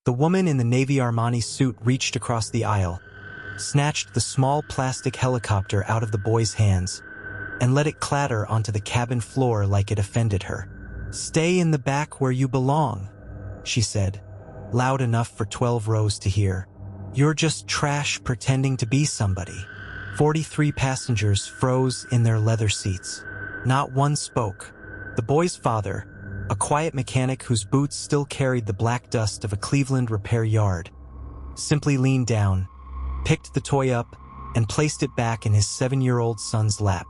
The woman in the Navy Armani suit reached across the aisle, snatched the small plastic helicopter out of the boy's hands, and let it clatter onto the cabin floor like it offended her. "Stay in the back where you belong," she said, loud enough for 12 rows to hear. "You're just trash pretending to be somebody." 43 passengers froze in their leather seats. Not one spoke. The boy's father, a quiet mechanic whose boots still carried the black dust of a Cleveland repair yard, simply leaned down, picked the toy up, and placed it back in his 7-year-old son's lap.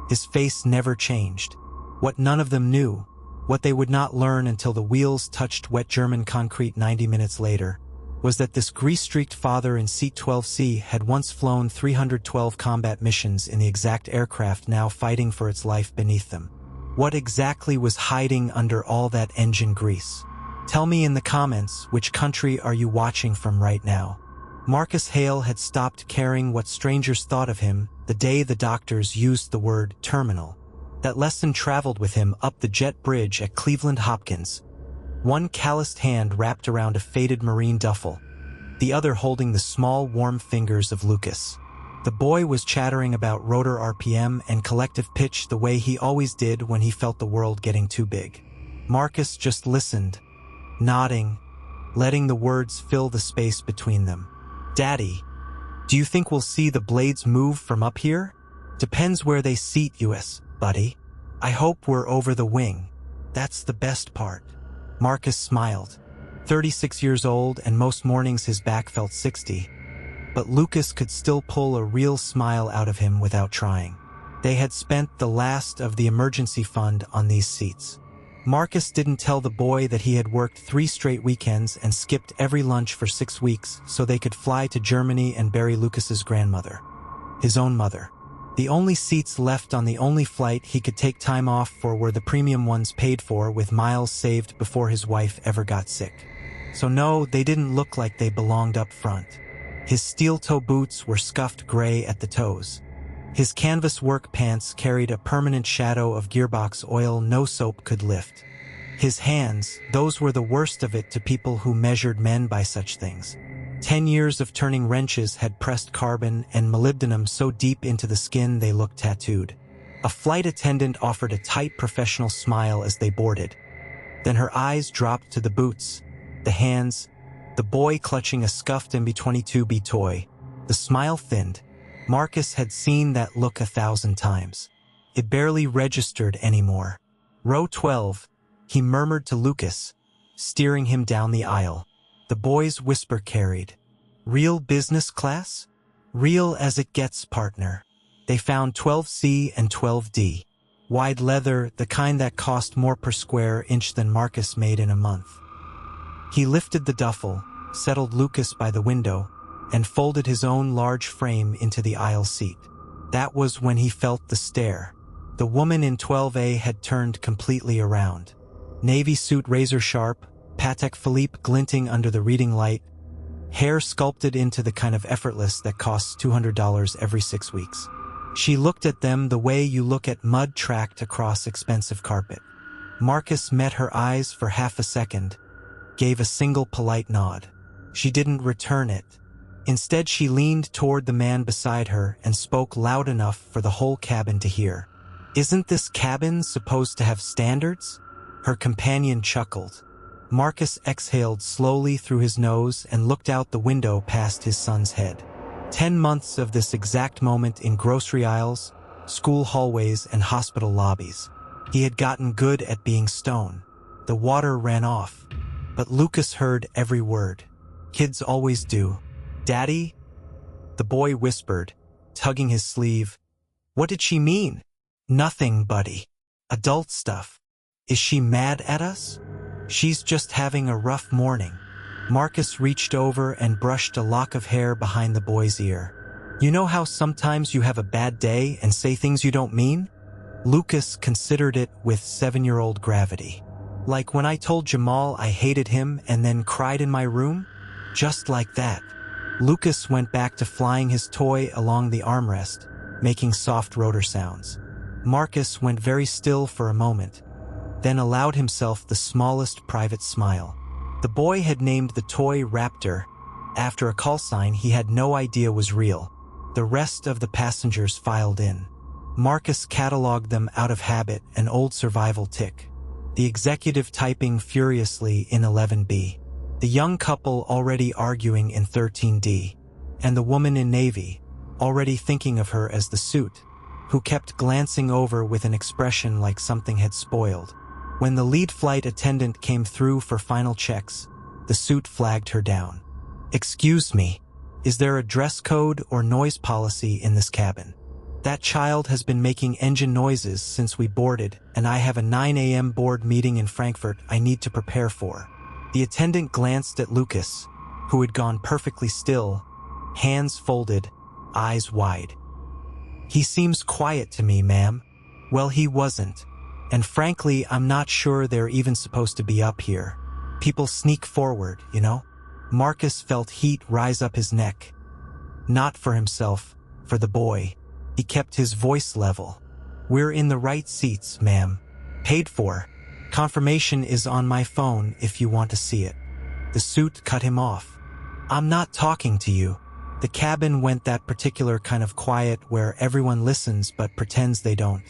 His face never changed. What none of them knew, what they would not learn until the wheels touched wet German concrete 90 minutes later, was that this grease-streaked father in Seat 12C had once flown 312 combat missions in the exact aircraft now fighting for its life beneath them. What exactly was hiding under all that engine grease? Tell me in the comments, which country are you watching from right now? Marcus Hale had stopped caring what strangers thought of him the day the doctors used the word terminal. That lesson traveled with him up the jet bridge at Cleveland Hopkins, one calloused hand wrapped around a faded marine duffel, the other holding the small, warm fingers of Lucas. The boy was chattering about rotor RPM and collective pitch the way he always did when he felt the world getting too big. Marcus just listened, nodding, letting the words fill the space between them. "Daddy, do you think we'll see the blades move from up here?" "Depends where they seat us, buddy. I hope we're over the wing. That's the best part." Marcus smiled. 36 years old, and most mornings his back felt 60. But Lucas could still pull a real smile out of him without trying. They had spent the last of the emergency fund on these seats. Marcus didn't tell the boy that he had worked 3 straight weekends and skipped every lunch for 6 weeks so they could fly to Germany and bury Lucas's grandmother, his own mother. The only seats left on the only flight he could take time off for were the premium ones paid for with miles saved before his wife ever got sick. So no, they didn't look like they belonged up front. His steel-toe boots were scuffed gray at the toes. His canvas work pants carried a permanent shadow of gearbox oil no soap could lift. His hands, those were the worst of it to people who measured men by such things. 10 years of turning wrenches had pressed carbon and molybdenum so deep into the skin they looked tattooed. A flight attendant offered a tight professional smile as they boarded. Then her eyes dropped to the boots, the hands, the boy clutching a scuffed MB-22B toy. The smile thinned. Marcus had seen that look 1,000 times. It barely registered anymore. "Row 12, he murmured to Lucas, steering him down the aisle. The boy's whisper carried. "Real business class? Real as it gets, partner." They found 12C and 12D. Wide leather, the kind that cost more per square inch than Marcus made in a month. He lifted the duffel, settled Lucas by the window, and folded his own large frame into the aisle seat. That was when he felt the stare. The woman in 12A had turned completely around. Navy suit razor sharp, Patek Philippe glinting under the reading light, hair sculpted into the kind of effortless that costs $200 every 6 weeks. She looked at them the way you look at mud tracked across expensive carpet. Marcus met her eyes for half a second, gave a single polite nod. She didn't return it. Instead, she leaned toward the man beside her and spoke loud enough for the whole cabin to hear. "Isn't this cabin supposed to have standards?" Her companion chuckled. Marcus exhaled slowly through his nose and looked out the window past his son's head. 10 months of this exact moment in grocery aisles, school hallways, and hospital lobbies. He had gotten good at being stone. The water ran off, but Lucas heard every word. Kids always do. "Daddy?" The boy whispered, tugging his sleeve. "What did she mean?" "Nothing, buddy. Adult stuff." "Is she mad at us?" "She's just having a rough morning." Marcus reached over and brushed a lock of hair behind the boy's ear. "You know how sometimes you have a bad day and say things you don't mean?" Lucas considered it with 7-year-old gravity. "Like when I told Jamal I hated him and then cried in my room? Just like that." Lucas went back to flying his toy along the armrest, making soft rotor sounds. Marcus went very still for a moment, then allowed himself the smallest private smile. The boy had named the toy Raptor after a call sign he had no idea was real. The rest of the passengers filed in. Marcus cataloged them out of habit, an old survival tick. The executive typing furiously in 11B. The young couple already arguing in 13D. And the woman in navy, already thinking of her as the suit, who kept glancing over with an expression like something had spoiled. When the lead flight attendant came through for final checks, the suit flagged her down. "Excuse me, is there a dress code or noise policy in this cabin? That child has been making engine noises since we boarded, and I have a 9 a.m. board meeting in Frankfurt I need to prepare for." The attendant glanced at Lucas, who had gone perfectly still, hands folded, eyes wide. "He seems quiet to me, ma'am." Well, he wasn't. And frankly, I'm not sure they're even supposed to be up here. People sneak forward, you know? Marcus felt heat rise up his neck. Not for himself, for the boy. He kept his voice level. "We're in the right seats, ma'am. Paid for. Confirmation is on my phone if you want to see it." The suit cut him off. "I'm not talking to you." The cabin went that particular kind of quiet where everyone listens but pretends they don't.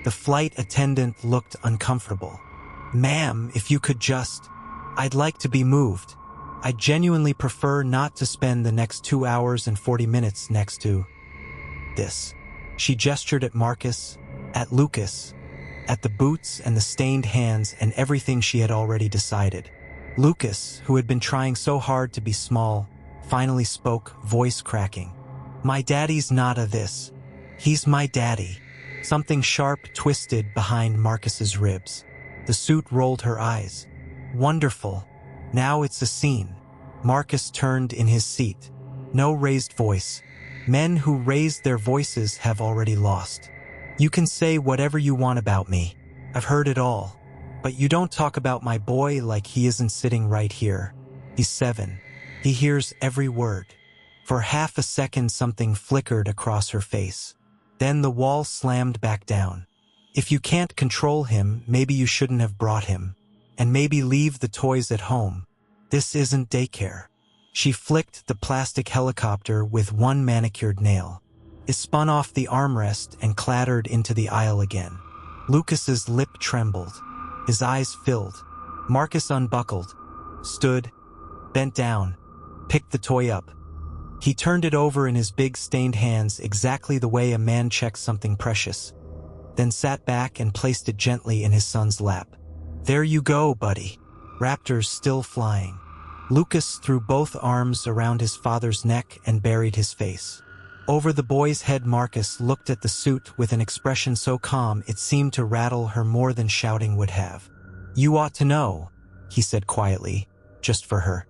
The flight attendant looked uncomfortable. "Ma'am, if you could just... I'd like to be moved. I genuinely prefer not to spend the next 2 hours and 40 minutes next to... this." She gestured at Marcus, at Lucas, at the boots and the stained hands and everything she had already decided. Lucas, who had been trying so hard to be small, finally spoke, voice cracking. "My daddy's not a this. He's my daddy." Something sharp twisted behind Marcus's ribs. The suit rolled her eyes. "Wonderful. Now it's a scene." Marcus turned in his seat. No raised voice. Men who raised their voices have already lost. "You can say whatever you want about me. I've heard it all. But you don't talk about my boy like he isn't sitting right here. He's 7. He hears every word." For half a second something flickered across her face. Then the wall slammed back down. "If you can't control him, maybe you shouldn't have brought him. And maybe leave the toys at home. This isn't daycare." She flicked the plastic helicopter with one manicured nail. It spun off the armrest and clattered into the aisle again. Lucas's lip trembled. His eyes filled. Marcus unbuckled, stood, bent down, picked the toy up. He turned it over in his big stained hands exactly the way a man checks something precious, then sat back and placed it gently in his son's lap. "There you go, buddy. Raptor's still flying." Lucas threw both arms around his father's neck and buried his face. Over the boy's head, Marcus looked at the suit with an expression so calm it seemed to rattle her more than shouting would have. "You ought to know," he said quietly, just for her.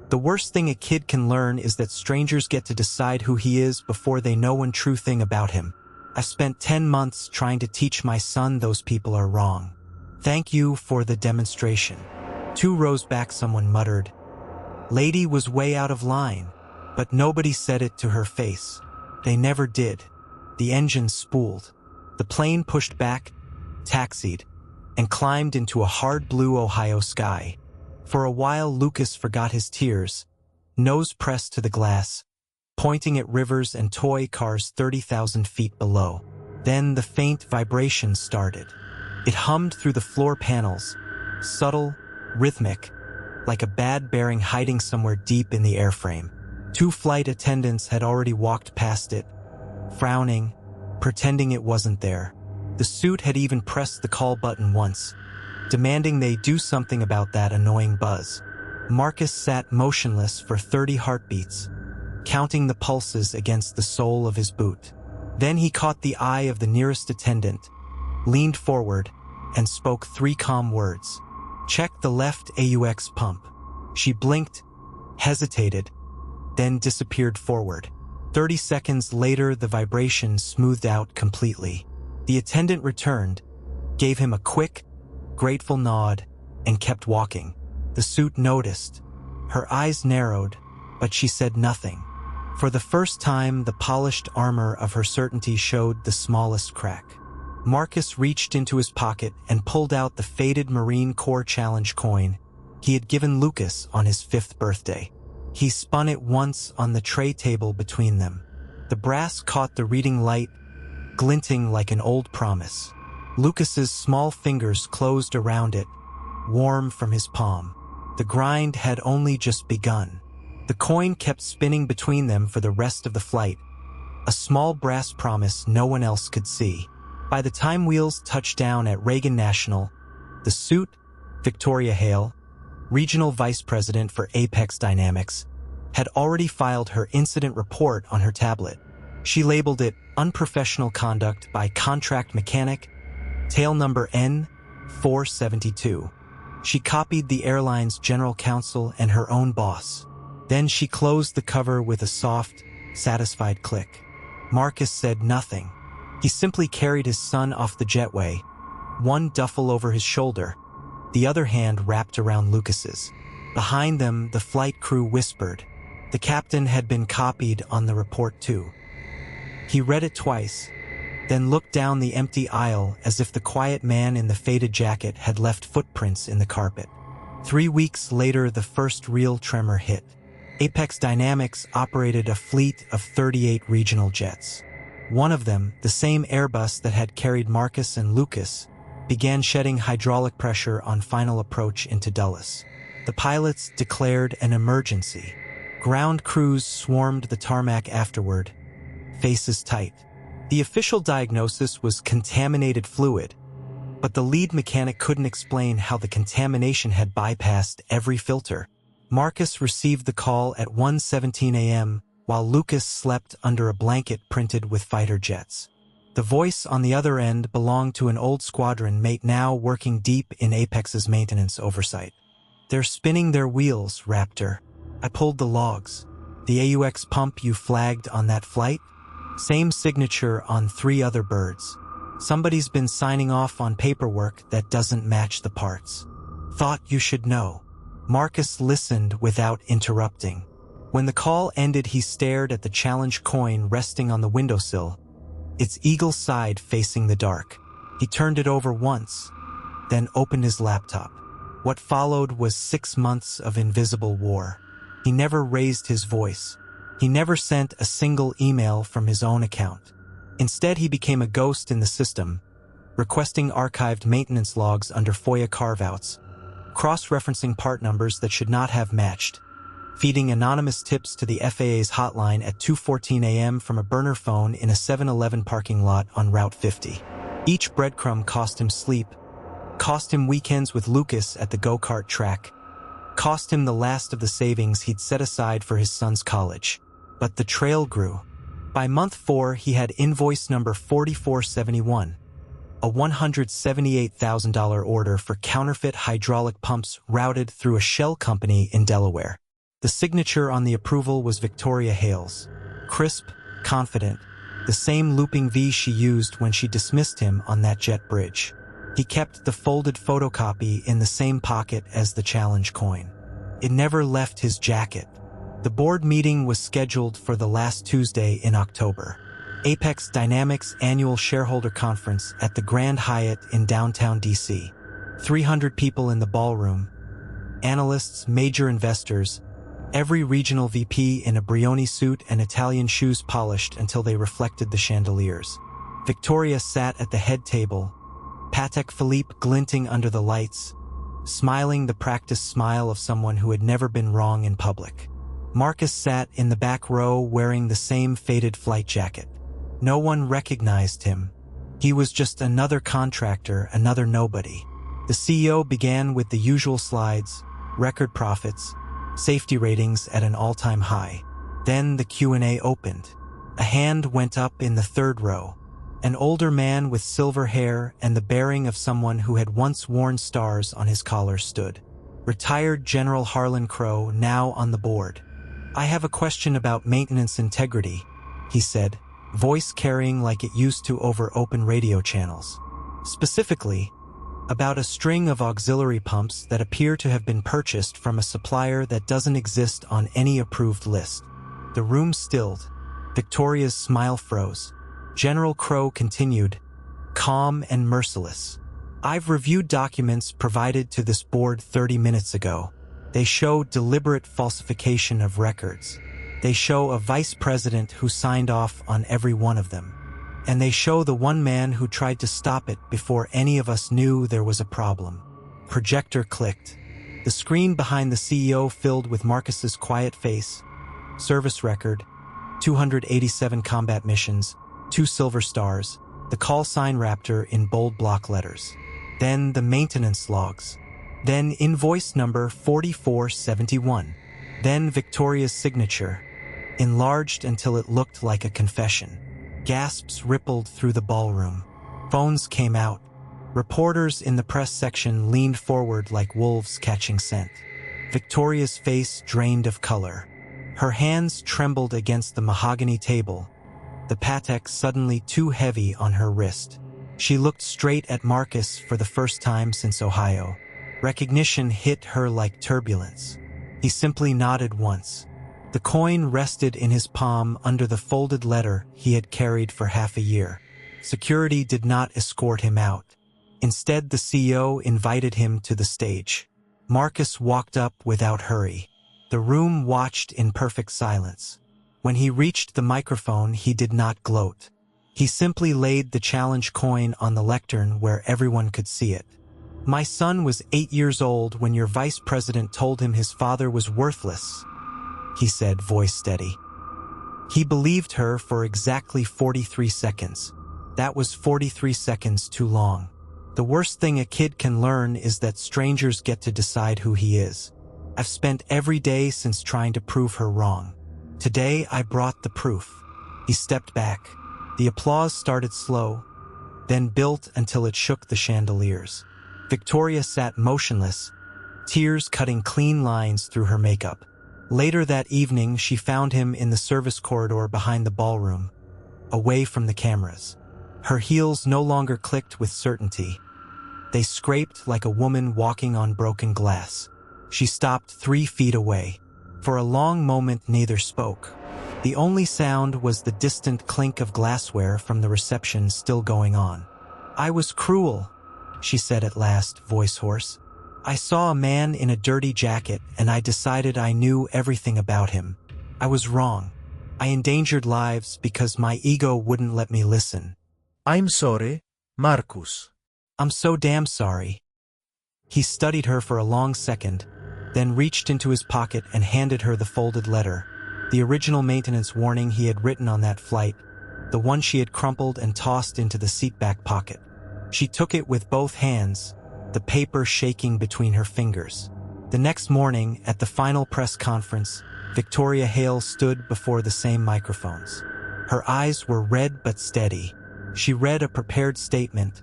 "The worst thing a kid can learn is that strangers get to decide who he is before they know one true thing about him. I've spent 10 months trying to teach my son those people are wrong. Thank you for the demonstration." 2 rows back someone muttered, "Lady was way out of line," but nobody said it to her face. They never did. The engine spooled. The plane pushed back, taxied, and climbed into a hard blue Ohio sky. For a while Lucas forgot his tears, nose pressed to the glass, pointing at rivers and toy cars 30,000 feet below. Then the faint vibration started. It hummed through the floor panels, subtle, rhythmic, like a bad bearing hiding somewhere deep in the airframe. 2 flight attendants had already walked past it, frowning, pretending it wasn't there. The suit had even pressed the call button once, demanding they do something about that annoying buzz. Marcus sat motionless for 30 heartbeats, counting the pulses against the sole of his boot. Then he caught the eye of the nearest attendant, leaned forward, and spoke 3 calm words. "Check the left AUX pump." She blinked, hesitated, then disappeared forward. 30 seconds later, the vibration smoothed out completely. The attendant returned, gave him a quick, grateful nod, and kept walking. The suit noticed. Her eyes narrowed, but she said nothing. For the first time, the polished armor of her certainty showed the smallest crack. Marcus reached into his pocket and pulled out the faded Marine Corps Challenge coin, he had given Lucas on his 5th birthday. He spun it once on the tray table between them. The brass caught the reading light, glinting like an old promise. Lucas's small fingers closed around it, warm from his palm. The grind had only just begun. The coin kept spinning between them for the rest of the flight, a small brass promise no one else could see. By the time wheels touched down at Reagan National, the suit, Victoria Hale, regional vice president for Apex Dynamics, had already filed her incident report on her tablet. She labeled it unprofessional conduct by contract mechanic, tail number N472. She copied the airline's general counsel and her own boss. Then she closed the cover with a soft, satisfied click. Marcus said nothing. He simply carried his son off the jetway, one duffel over his shoulder, the other hand wrapped around Lucas's. Behind them, the flight crew whispered. The captain had been copied on the report too. He read it twice, then looked down the empty aisle as if the quiet man in the faded jacket had left footprints in the carpet. 3 weeks later, the first real tremor hit. Apex Dynamics operated a fleet of 38 regional jets. One of them, the same Airbus that had carried Marcus and Lucas, began shedding hydraulic pressure on final approach into Dulles. The pilots declared an emergency. Ground crews swarmed the tarmac afterward, faces tight. The official diagnosis was contaminated fluid, but the lead mechanic couldn't explain how the contamination had bypassed every filter. Marcus received the call at 1:17 a.m., while Lucas slept under a blanket printed with fighter jets. The voice on the other end belonged to an old squadron mate now working deep in Apex's maintenance oversight. "They're spinning their wheels, Raptor. I pulled the logs. The AUX pump you flagged on that flight? Same signature on 3 other birds. Somebody's been signing off on paperwork that doesn't match the parts. Thought you should know." Marcus listened without interrupting. When the call ended, he stared at the challenge coin resting on the windowsill, its eagle side facing the dark. He turned it over once, then opened his laptop. What followed was 6 months of invisible war. He never raised his voice. He never sent a single email from his own account. Instead, he became a ghost in the system, requesting archived maintenance logs under FOIA carve-outs, cross-referencing part numbers that should not have matched, feeding anonymous tips to the FAA's hotline at 2:14 a.m. from a burner phone in a 7-Eleven parking lot on Route 50. Each breadcrumb cost him sleep, cost him weekends with Lucas at the go-kart track, cost him the last of the savings he'd set aside for his son's college. But the trail grew. By month 4, he had invoice number 4471, a $178,000 order for counterfeit hydraulic pumps routed through a shell company in Delaware. The signature on the approval was Victoria Hale's. Crisp, confident, the same looping V she used when she dismissed him on that jet bridge. He kept the folded photocopy in the same pocket as the challenge coin. It never left his jacket. The board meeting was scheduled for the last Tuesday in October. Apex Dynamics annual shareholder conference at the Grand Hyatt in downtown DC. 300 people in the ballroom. Analysts, major investors, every regional VP in a Brioni suit and Italian shoes polished until they reflected the chandeliers. Victoria sat at the head table, Patek Philippe glinting under the lights, smiling the practiced smile of someone who had never been wrong in public. Marcus sat in the back row wearing the same faded flight jacket. No one recognized him. He was just another contractor, another nobody. The CEO began with the usual slides, record profits, safety ratings at an all-time high. Then the Q&A opened. A hand went up in the 3rd row. An older man with silver hair and the bearing of someone who had once worn stars on his collar stood. Retired General Harlan Crow, now on the board. "I have a question about maintenance integrity," he said, voice carrying like it used to over open radio channels. Specifically, about a string of auxiliary pumps that appear to have been purchased from a supplier that doesn't exist on any approved list. The room stilled. Victoria's smile froze. General Crow continued, calm and merciless. I've reviewed documents provided to this board 30 minutes ago. They show deliberate falsification of records. They show a vice president who signed off on every one of them. And they show the one man who tried to stop it before any of us knew there was a problem. Projector clicked. The screen behind the CEO filled with Marcus's quiet face. Service record, 287 combat missions, 2 silver stars, the call sign Raptor in bold block letters. Then the maintenance logs. Then invoice number 4471. Then Victoria's signature, enlarged until it looked like a confession. Gasps rippled through the ballroom. Phones came out. Reporters in the press section leaned forward like wolves catching scent. Victoria's face drained of color. Her hands trembled against the mahogany table, the Patek suddenly too heavy on her wrist. She looked straight at Marcus for the first time since Ohio. Recognition hit her like turbulence. He simply nodded once. The coin rested in his palm under the folded letter he had carried for half a year. Security did not escort him out. Instead, the CEO invited him to the stage. Marcus walked up without hurry. The room watched in perfect silence. When he reached the microphone, he did not gloat. He simply laid the challenge coin on the lectern where everyone could see it. "My son was 8 years old when your vice president told him his father was worthless," he said, voice steady. He believed her for exactly 43 seconds. That was 43 seconds too long. The worst thing a kid can learn is that strangers get to decide who he is. I've spent every day since trying to prove her wrong. Today I brought the proof. He stepped back. The applause started slow, then built until it shook the chandeliers. Victoria sat motionless, tears cutting clean lines through her makeup. Later that evening, she found him in the service corridor behind the ballroom, away from the cameras. Her heels no longer clicked with certainty. They scraped like a woman walking on broken glass. She stopped 3 feet away. For a long moment, neither spoke. The only sound was the distant clink of glassware from the reception still going on. "I was cruel," she said at last, voice hoarse. "I saw a man in a dirty jacket and I decided I knew everything about him. I was wrong. I endangered lives because my ego wouldn't let me listen." "I'm sorry, Marcus." "I'm so damn sorry." He studied her for a long second, then reached into his pocket and handed her the folded letter, the original maintenance warning he had written on that flight, the one she had crumpled and tossed into the seatback pocket. She took it with both hands, the paper shaking between her fingers. The next morning, at the final press conference, Victoria Hale stood before the same microphones. Her eyes were red but steady. She read a prepared statement,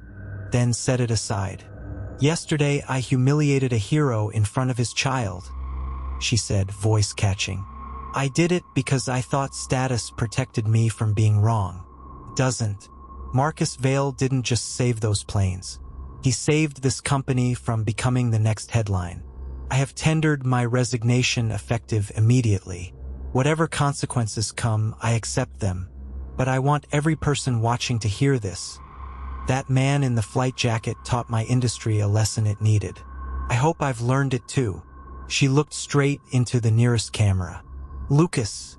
then set it aside. "Yesterday, I humiliated a hero in front of his child," she said, voice catching. "I did it because I thought status protected me from being wrong. Doesn't. Marcus Vail didn't just save those planes. He saved this company from becoming the next headline. I have tendered my resignation effective immediately. Whatever consequences come, I accept them. But I want every person watching to hear this. That man in the flight jacket taught my industry a lesson it needed. I hope I've learned it too." She looked straight into the nearest camera. "Lucas,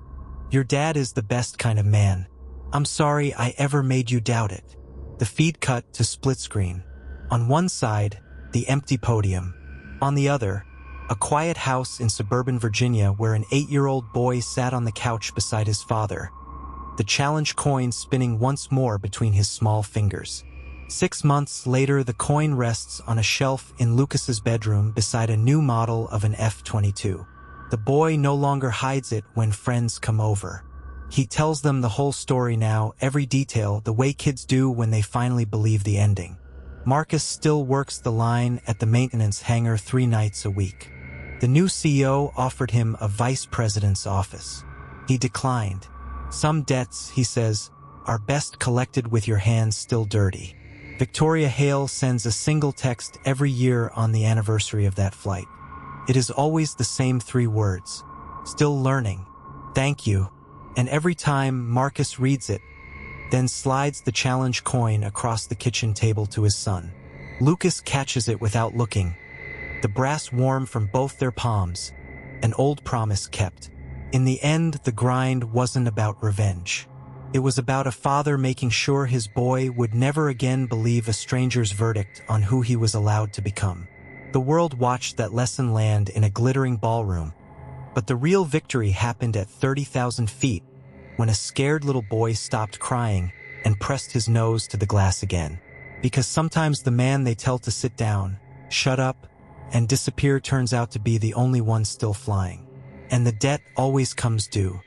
your dad is the best kind of man. I'm sorry I ever made you doubt it." The feed cut to split screen. On one side, the empty podium. On the other, a quiet house in suburban Virginia where an 8-year-old boy sat on the couch beside his father, the challenge coin spinning once more between his small fingers. 6 months later, the coin rests on a shelf in Lucas's bedroom beside a new model of an F-22. The boy no longer hides it when friends come over. He tells them the whole story now, every detail, the way kids do when they finally believe the ending. Marcus still works the line at the maintenance hangar 3 nights a week. The new CEO offered him a vice president's office. He declined. "Some debts," he says, "are best collected with your hands still dirty." Victoria Hale sends a single text every year on the anniversary of that flight. It is always the same 3 words. "Still learning. Thank you." And every time Marcus reads it, then slides the challenge coin across the kitchen table to his son. Lucas catches it without looking, the brass warm from both their palms, an old promise kept. In the end, the grind wasn't about revenge. It was about a father making sure his boy would never again believe a stranger's verdict on who he was allowed to become. The world watched that lesson land in a glittering ballroom, but the real victory happened at 30,000 feet when a scared little boy stopped crying and pressed his nose to the glass again. Because sometimes the man they tell to sit down, shut up, and disappear turns out to be the only one still flying. And the debt always comes due.